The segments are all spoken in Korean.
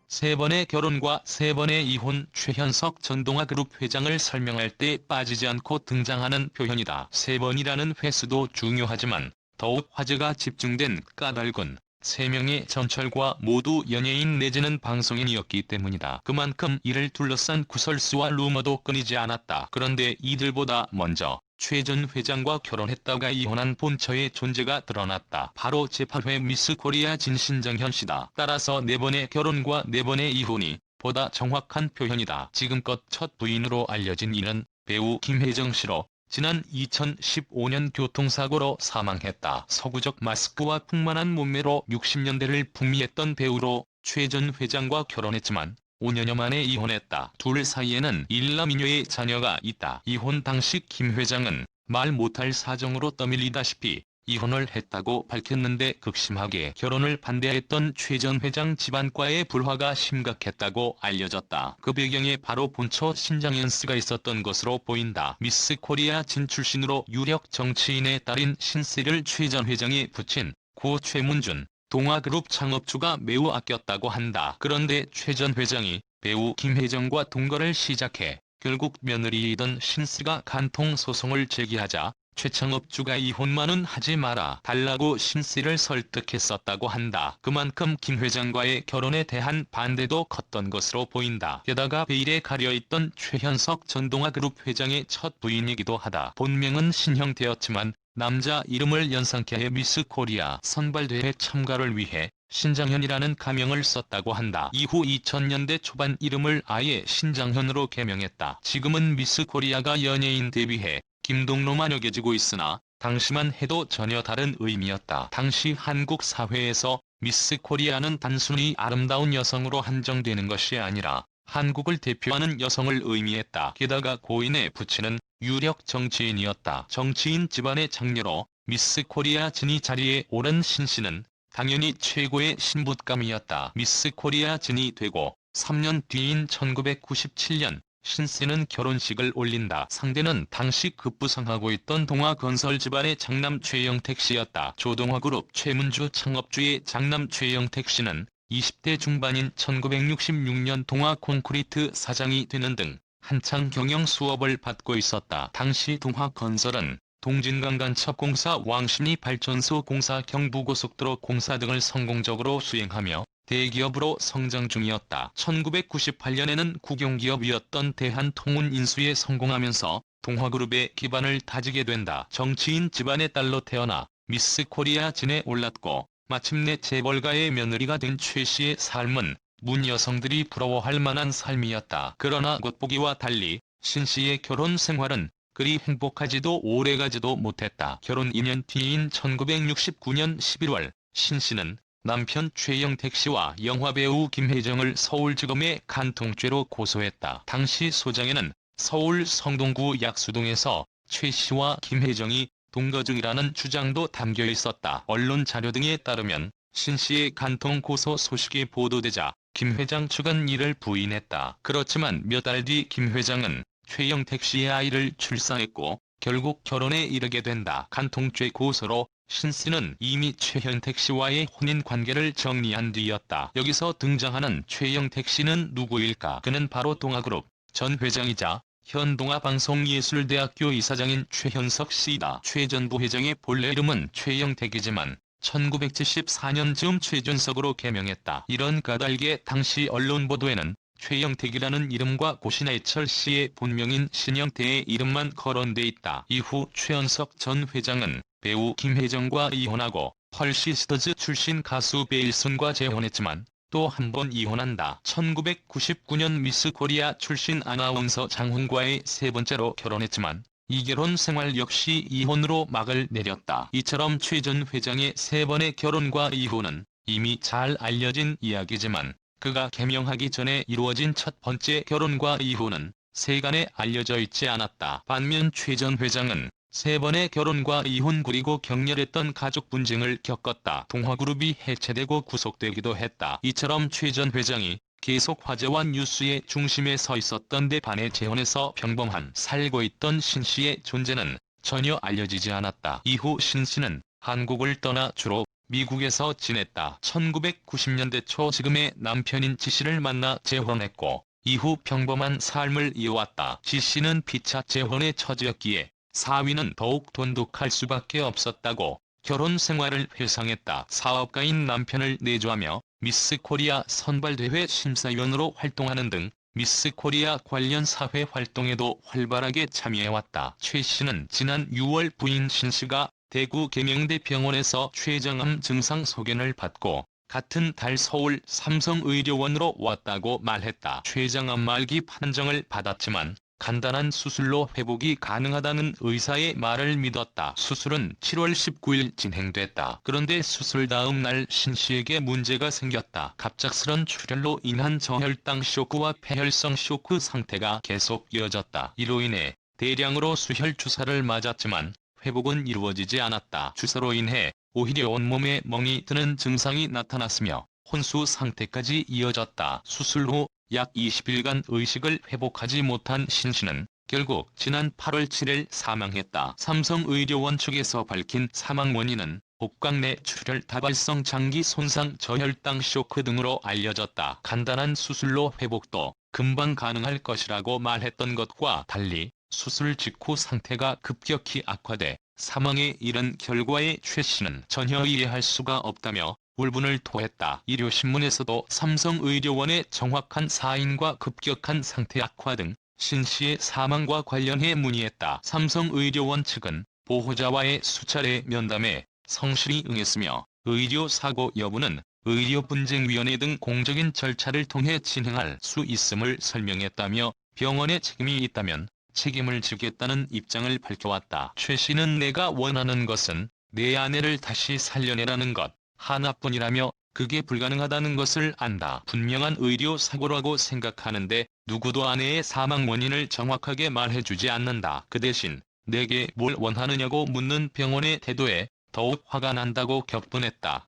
세 번의 결혼과 세 번의 이혼. 최현석 전 동아그룹 회장을 설명할 때 빠지지 않고 등장하는 표현이다. 세 번이라는 횟수도 중요하지만 더욱 화제가 집중된 까닭은 세 명의 전철과 모두 연예인 내지는 방송인이었기 때문이다. 그만큼 이를 둘러싼 구설수와 루머도 끊이지 않았다. 그런데 이들보다 먼저 최 전 회장과 결혼했다가 이혼한 본처의 존재가 드러났다. 바로 제8회 미스 코리아 진신정현 씨다. 따라서 네 번의 결혼과 네 번의 이혼이 보다 정확한 표현이다. 지금껏 첫 부인으로 알려진 이는 배우 김혜정 씨로 지난 2015년 교통사고로 사망했다. 서구적 마스크와 풍만한 몸매로 60년대를 풍미했던 배우로 최 전 회장과 결혼했지만 5년여 만에 이혼했다. 둘 사이에는 일남이녀의 자녀가 있다. 이혼 당시 김 회장은 말 못할 사정으로 떠밀리다시피 이혼을 했다고 밝혔는데 극심하게 결혼을 반대했던 최 전 회장 집안과의 불화가 심각했다고 알려졌다. 그 배경에 바로 본처 신장현 씨가 있었던 것으로 보인다. 미스 코리아 진 출신으로 유력 정치인의 딸인 신씨를 최 전 회장이 붙인 고 최문준 동아그룹 창업주가 매우 아꼈다고 한다. 그런데 최 전 회장이 배우 김혜정과 동거를 시작해 결국 며느리이던 신씨가 간통소송을 제기하자 최 창업주가 이혼만은 하지 마라 달라고 신씨를 설득했었다고 한다. 그만큼 김 회장과의 결혼에 대한 반대도 컸던 것으로 보인다. 게다가 베일에 가려있던 최현석 전 동아그룹 회장의 첫 부인이기도 하다. 본명은 신형태였지만 남자 이름을 연상케 해 미스 코리아 선발대회 참가를 위해 신장현이라는 가명을 썼다고 한다. 이후 2000년대 초반 이름을 아예 신장현으로 개명했다. 지금은 미스 코리아가 연예인 데뷔해 김동로만 여겨지고 있으나 당시만 해도 전혀 다른 의미였다. 당시 한국 사회에서 미스 코리아는 단순히 아름다운 여성으로 한정되는 것이 아니라 한국을 대표하는 여성을 의미했다. 게다가 고인의 부친은 유력 정치인이었다. 정치인 집안의 장녀로 미스 코리아 진이 자리에 오른 신씨는 당연히 최고의 신부감이었다. 미스 코리아 진이 되고 3년 뒤인 1997년 신씨는 결혼식을 올린다. 상대는 당시 급부상하고 있던 동아건설 집안의 장남 최영택 씨였다. 조동아그룹 최문주 창업주의 장남 최영택 씨는 20대 중반인 1966년 동아콘크리트 사장이 되는 등 한창 경영 수업을 받고 있었다. 당시 동아건설은 동진강간첩공사 왕십리 발전소 공사 경부고속도로 공사 등을 성공적으로 수행하며 대기업으로 성장 중이었다. 1998년에는 국영기업이었던 대한통운 인수에 성공하면서 동아그룹의 기반을 다지게 된다. 정치인 집안의 딸로 태어나 미스 코리아 진에 올랐고 마침내 재벌가의 며느리가 된 최 씨의 삶은 문 여성들이 부러워할 만한 삶이었다. 그러나 겉보기와 달리 신 씨의 결혼 생활은 그리 행복하지도 오래가지도 못했다. 결혼 2년 뒤인 1969년 11월 신 씨는 남편 최영택 씨와 영화배우 김혜정을 서울지검에 간통죄로 고소했다. 당시 소장에는 서울 성동구 약수동에서 최 씨와 김혜정이 동거 중이라는 주장도 담겨 있었다. 언론 자료 등에 따르면 신 씨의 간통 고소 소식이 보도되자 김 회장 측은 이를 부인했다. 그렇지만 몇 달 뒤 김 회장은 최영택 씨의 아이를 출산했고 결국 결혼에 이르게 된다. 간통죄 고소로 신 씨는 이미 최현택 씨와의 혼인 관계를 정리한 뒤였다. 여기서 등장하는 최영택 씨는 누구일까? 그는 바로 동아그룹 전 회장이자 현 동아방송예술대학교 이사장인 최현석 씨다. 최 전 부회장의 본래 이름은 최영택이지만 1974년 즈음 최준석으로 개명했다. 이런 까닭에 당시 언론 보도에는 최영택이라는 이름과 고신해철 씨의 본명인 신영태의 이름만 거론돼 있다. 이후 최현석 전 회장은 배우 김혜정과 이혼하고 펄시스터즈 출신 가수 베일순과 재혼했지만 또 한 번 이혼한다. 1999년 미스 코리아 출신 아나운서 장훈과의 세 번째로 결혼했지만 이 결혼 생활 역시 이혼으로 막을 내렸다. 이처럼 최 전 회장의 세 번의 결혼과 이혼은 이미 잘 알려진 이야기지만 그가 개명하기 전에 이루어진 첫 번째 결혼과 이혼은 세간에 알려져 있지 않았다. 반면 최 전 회장은 세 번의 결혼과 이혼 그리고 격렬했던 가족 분쟁을 겪었다. 동아그룹이 해체되고 구속되기도 했다. 이처럼 최 전 회장이 계속 화제와 뉴스의 중심에 서 있었던 데 반해 재혼해서 평범한 살고 있던 신 씨의 존재는 전혀 알려지지 않았다. 이후 신 씨는 한국을 떠나 주로 미국에서 지냈다. 1990년대 초 지금의 남편인 지씨를 만나 재혼했고 이후 평범한 삶을 이어왔다. 지씨는 피차 재혼에 처지였기에 사위는 더욱 돈독할 수밖에 없었다고 결혼 생활을 회상했다. 사업가인 남편을 내조하며 미스 코리아 선발대회 심사위원으로 활동하는 등 미스 코리아 관련 사회 활동에도 활발하게 참여해왔다. 최 씨는 지난 6월 부인 신 씨가 대구 계명대 병원에서 췌장암 증상 소견을 받고 같은 달 서울 삼성의료원으로 왔다고 말했다. 췌장암 말기 판정을 받았지만 간단한 수술로 회복이 가능하다는 의사의 말을 믿었다. 수술은 7월 19일 진행됐다. 그런데 수술 다음 날 신 씨에게 문제가 생겼다. 갑작스런 출혈로 인한 저혈당 쇼크와 폐혈성 쇼크 상태가 계속 이어졌다. 이로 인해 대량으로 수혈 주사를 맞았지만 회복은 이루어지지 않았다. 주사로 인해 오히려 온몸에 멍이 드는 증상이 나타났으며 혼수 상태까지 이어졌다. 수술 후 약 20일간 의식을 회복하지 못한 신 씨는 결국 지난 8월 7일 사망했다. 삼성의료원 측에서 밝힌 사망 원인은 복강 내 출혈 다발성 장기 손상 저혈당 쇼크 등으로 알려졌다. 간단한 수술로 회복도 금방 가능할 것이라고 말했던 것과 달리 수술 직후 상태가 급격히 악화돼 사망에 이른 결과에 최 씨는 전혀 이해할 수가 없다며 울분을 토했다. 일요신문에서도 삼성의료원의 정확한 사인과 급격한 상태 악화 등 신 씨의 사망과 관련해 문의했다. 삼성의료원 측은 보호자와의 수차례 면담에 성실히 응했으며 의료사고 여부는 의료분쟁위원회 등 공적인 절차를 통해 진행할 수 있음을 설명했다며 병원에 책임이 있다면 책임을 지겠다는 입장을 밝혀왔다. 최 씨는 내가 원하는 것은 내 아내를 다시 살려내라는 것 하나뿐이라며 그게 불가능하다는 것을 안다. 분명한 의료사고라고 생각하는데 누구도 아내의 사망 원인을 정확하게 말해주지 않는다. 그 대신 내게 뭘 원하느냐고 묻는 병원의 태도에 더욱 화가 난다고 격분했다.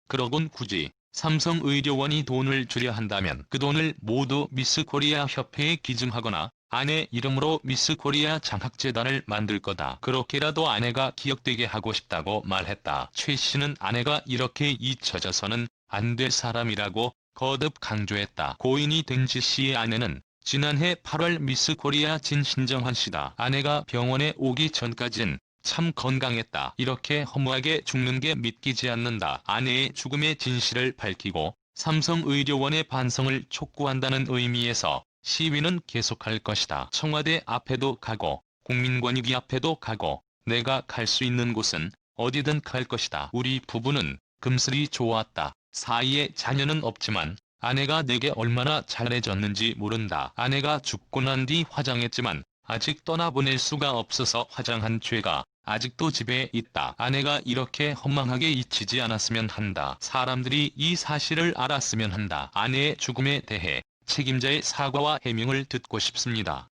그러곤 굳이 삼성의료원이 돈을 주려 한다면 그 돈을 모두 미스코리아 협회에 기증하거나 아내 이름으로 미스코리아 장학재단을 만들 거다. 그렇게라도 아내가 기억되게 하고 싶다고 말했다. 최 씨는 아내가 이렇게 잊혀져서는 안 될 사람이라고 거듭 강조했다. 고인이 된 지 씨의 아내는 지난해 8월 미스코리아 진신정환 씨다. 아내가 병원에 오기 전까진 참 건강했다. 이렇게 허무하게 죽는 게 믿기지 않는다. 아내의 죽음의 진실을 밝히고 삼성의료원의 반성을 촉구한다는 의미에서 시위는 계속할 것이다. 청와대 앞에도 가고 국민권익위 앞에도 가고 내가 갈 수 있는 곳은 어디든 갈 것이다. 우리 부부는 금슬이 좋았다. 사이에 자녀는 없지만 아내가 내게 얼마나 잘해줬는지 모른다. 아내가 죽고 난 뒤 화장했지만 아직 떠나보낼 수가 없어서 화장한 죄가 아직도 집에 있다. 아내가 이렇게 허망하게 잊히지 않았으면 한다. 사람들이 이 사실을 알았으면 한다. 아내의 죽음에 대해 책임자의 사과와 해명을 듣고 싶습니다.